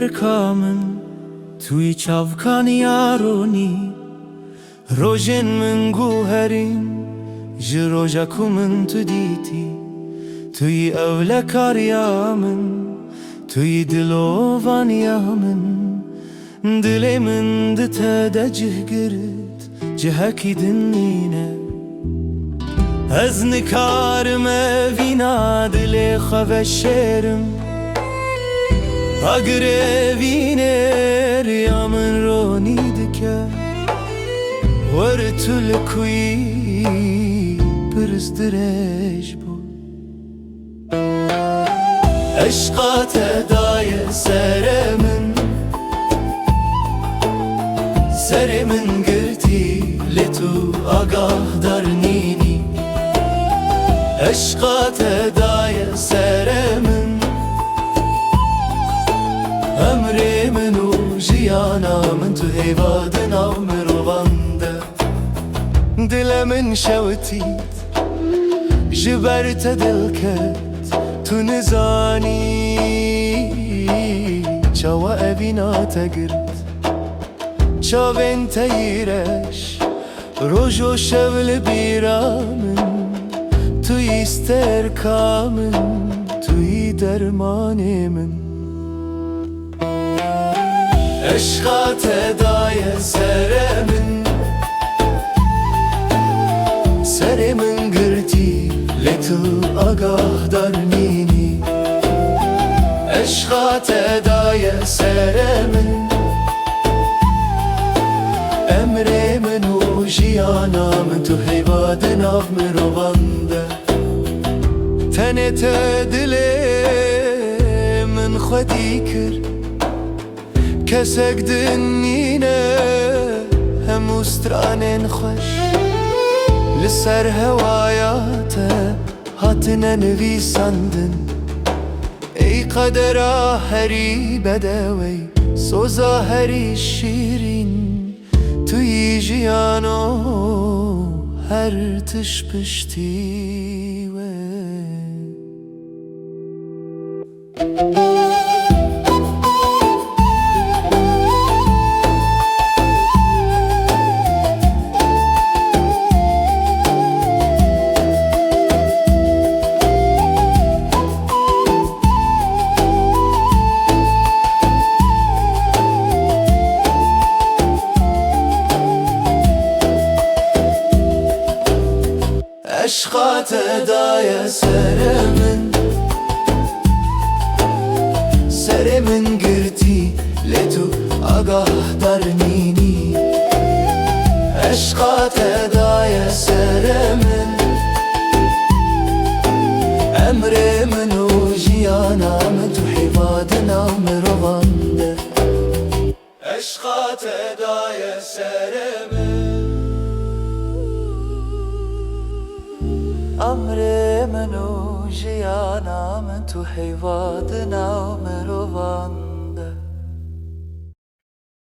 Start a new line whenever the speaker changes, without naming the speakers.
استرکامن توی چاوکانی رونی روژن من گوهرین جروجا کومن تو دیتی توی اولکاریا من توی دلوانیا من دل من دتا دجه گرد جهکی دنینه از نکارم وینا دل خواه شرم اگر وینر یا من رونی دکه ورتو لکوی پرسترش بود عشقات دای سر من گرتی لتو آگاه در نینی عشقات دای سر من امر من و جیانا من تو هیوادنا مروانده دل من شوتید جبرت دل کت تو نزانی چاوا ابینا تگرد چاوین تیرش روز و شب بیرامن توی استرکامن توی درمان من عشقات دای سر من گرتی لتو آگاه در نینی عشقات دای سر من امر من و جیانا من تو حیوادنا مروانده تنت دل من خودی کرد کسک دنینه هم استرانن خوش لسر هوایات هاتنا نویسندن ای قدرا هری بدوی سوزا هری شیرین توی جیانو هر تش پشتی وی عشقات دای سر من گرتی لتو آگاه در نینی عشقات دای سر من امر من و جیانا من تو حیوادنا مروانده عشقات دای سر من امر من و جیانا من تو حیوادنا مروان